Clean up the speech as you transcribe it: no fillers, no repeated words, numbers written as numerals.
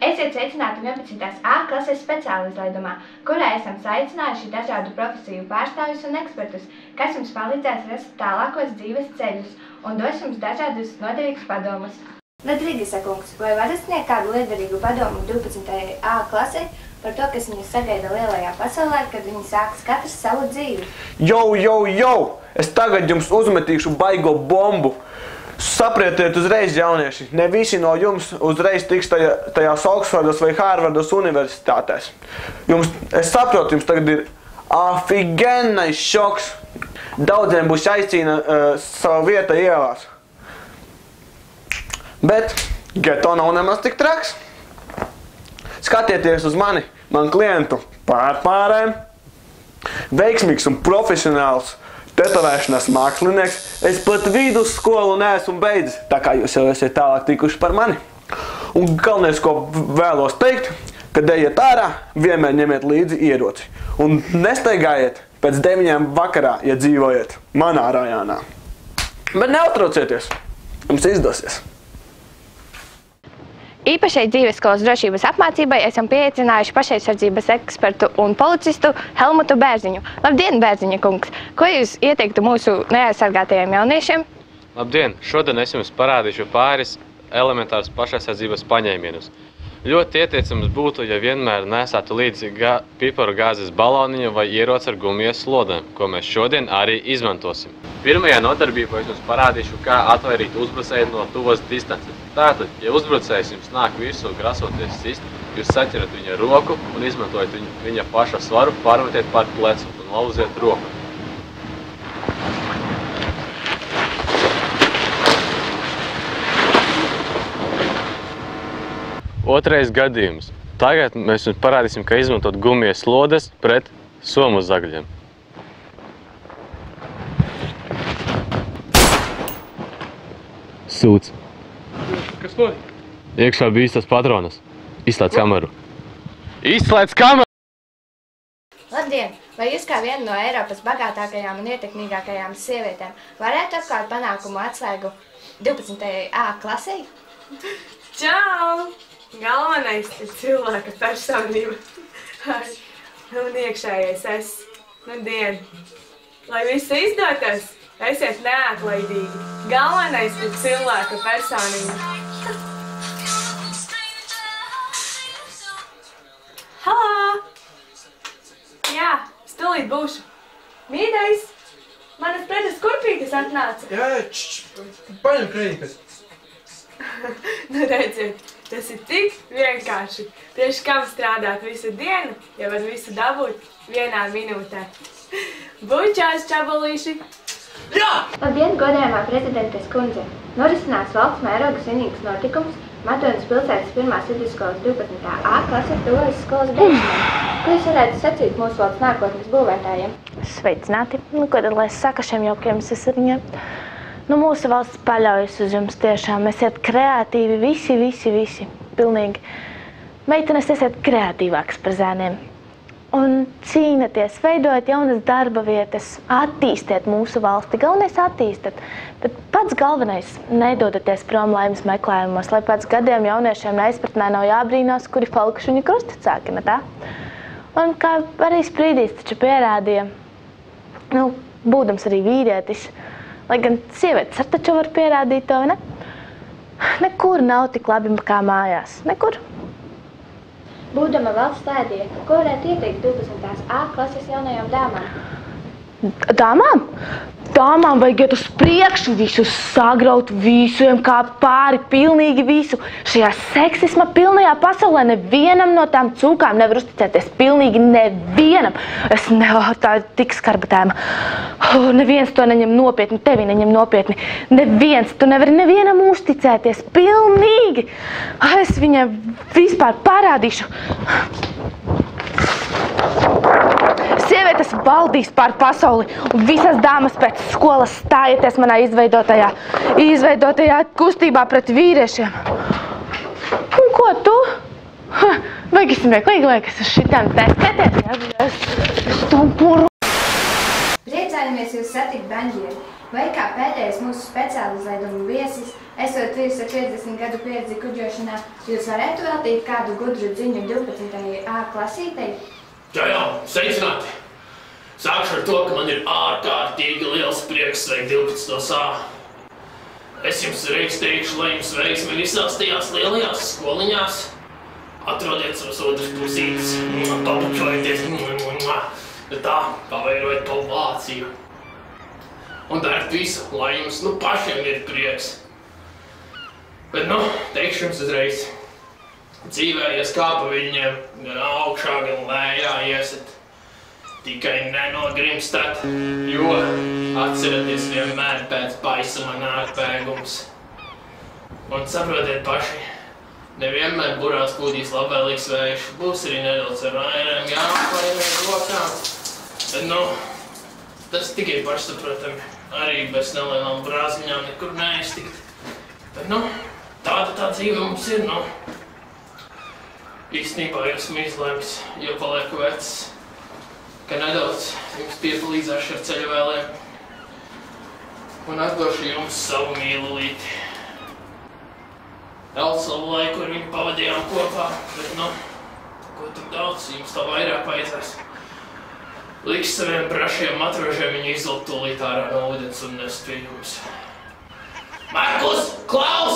Esiet sveicināti 11. A klases speciāla izlaidumā, kurā esam saicinājuši dažādu profesiju pārstāvjus un ekspertus, kas jums palīdzēs rast tālākos dzīves ceļus un dos jums dažādus noderīgus padomus. Rodrīgesa kungs, vai varat sniegt kādu liederīgu padomu 12. A klasei par to, kas viņus sagaida lielajā pasaulē, kad viņi sāks katrs savu dzīvi? Jau! Es tagad jums uzmetīšu baigo bombu! Saprietiet uzreiz, jaunieši, ne visi no jums uzreiz tiks tajās Oksfordas vai Hārvardas universitātēs. Es saprotu, jums tagad ir afigenais šoks. Daudziem būs jāizcīna savu vietu ielās. Bet geto nav nemaz tik traks. Skatieties uz mani, man klientu pārpārēm, veiksmīgs un profesionāls tetovēšanas mākslinieks. Es pat vidusskolu neesmu beidzis, tā kā jūs jau esat tālāk tikuši par mani. Un galvenais, ko vēlos teikt, kad ejiet ārā, vienmēr ņemiet līdzi ieroci. Un nesteigājiet pēc 9 vakarā, ja dzīvojat manā rajonā. Bet neuztraucieties, jums izdosies. Īpašai dzīveskolas drošības apmācībai esam pieaicinājuši pašaizsardzības ekspertu un policistu Helmutu Bērziņu. Labdien, Bērziņa kungs! Ko jūs ieteiktu mūsu neaizsargātajiem jauniešiem? Labdien! Šodien es jums parādīšu pāris elementārus pašaizsardzības paņēmienus. Ļoti ieteicams būtu, ja vienmēr nesātu līdzi piparu gāzes baloniņu vai ieroci ar gumijas slodēm, ko mēs šodien arī izmantosim. Pirmajā nodarbībā es jums parādīšu, kā atvairīt uzbrucēju no tuvas distances. Tātad, ja uzbrucējs jums nāk virsū grasoties sist, jūs saķerat viņa roku un izmantojat viņa paša svaru, pārmetiet pār plecu un lauziet roku. Otrais gadījums. Tagad mēs jums parādīsim, kā izmantot gumijas slodes pret somu zagļiem. Sūds. Kas to? Iekšā bija tas patronas. Izslēdz kameru. Izslēdz kameru! Labdien! Vai jūs kā viena no Eiropas bagātākajām un ietekmīgākajām sievietēm varētu atklāt panākumu atslēgu 12. A klasei? Čau! Galvenais ir cilvēka personība un iekšējais es. Dien! Lai viss izdotos, esiet neatlaidīgi. Galvenais ir cilvēka personība. Halā! Jā, stulīt būšu. Mīdais! Manas pretas kurpītes atnāca. Jā, paņem krējikas. Redziet, tas ir tik vienkārši. Priekš kam strādāt visu dienu, ja var visu dabūt vienā minūtē. Bučās, čabalīši! Jā! Labdien, godējumā prezidentes kundze! Norisinās valsts mēroga svinīgs notikums Madonas pilsētas 1. vidusskolas 12. A klases tuvojas skolas beigšanai. Ko jūs varētu sacīt mūsu valsts nākotnes būvētājiem? Sveicināti! Ko tad, lai es saku šiem jaukiem sasariņiem? Mūsu valsts paļaujas uz jums tiešām. Esiet kreatīvi, visi. Pilnīgi. Meitenes, esiet kreatīvākas par zēniem. Un cīnaties, veidojat jaunas darba vietas, attīstiet mūsu valsti. Galvenais attīstat. Bet pats galvenais nedodaties prom laimes meklējumos, lai pēc gadiem jauniešiem neizpratnē nav jābrīnās, kuri falkušiņu krusticāki, ne tā? Un kā arī Sprīdīs taču pierādīja, būdams arī vīrietis, lai gan sievietes ar taču var pierādīt to, ne? Nekur nav tik labi kā mājās. Nekur. Būdama valsts tēdieka, ko varētu ieteikt 12. A klases jaunajām dāmām? Dāmām? Dāmām vajag iet uz priekšu, visus sagraut, visiem kāpt pāri, pilnīgi visu. Šajā seksisma pilnajā pasaulē nevienam no tām cūkām nevar uzticēties. Pilnīgi nevienam. Tā ir tik skarba tēma. Neviens to neņem nopietni, tevi neņem nopietni. Neviens, tu nevari nevienam uzticēties. Pilnīgi. Es viņam vispār parādīšu. Sievietes valdīs pār pasauli, un visas dāmas pēc skolas stājieties manā izveidotajā kustībā pret vīriešiem. Un ko tu? Vajag liekas uz šitām te skaties, Priecājamies jūs satikt, Baņģieri! Vai kā pēdējais mūsu speciāla izlaiduma viesis Esot 50 gadu pieredzi kuģošanā, jūs varētu veltīt kādu gudru ziņu 12. A klasītei? Jā, sveicināti! Sākšu ar to, ka man ir ārkārtīgi liels prieks sveikt 12. A. Es jums reiz teikšu, lai jums veiksmi visās tajās lielajās skoliņās. Atrodiet savas otras pusītes, pabučojieties, tā, pavairojiet pa Vāciju. Un dariet visu, lai jums pašiem ir prieks. Bet, teikšu jums uzreiz, dzīvē ieskāpa viņiem, gan augšā, gan lējā iesat. Tikai nenogrimstat, jo atceraties vienmēr pēc paisuma nāk pēgums. Un saprotiet paši, nevienmēr burās kūdīs labvēlīgs vējš, būs arī nedaudz ar vairām jāpainēt rokām. Bet, tas tikai pašsaprotami, arī bez nelielām brāziņām nekur neaiztikt. Bet, tāda tā dzīve mums ir, Īstenībā esmu izlēmis, jo palieku vecs, ka nedaudz jums piepalīdzēšu ar ceļavēliem un atdošu jums savu mīlulīti. Daudz savu laiku ar viņu pavadījām kopā, bet, ko tik daudz, jums tā vairāk vajadzēs. Liks saviem brašiem matrožiem viņu izlikt tūlīt ārā no ūdens un nest pie jums. Markus, Klaus!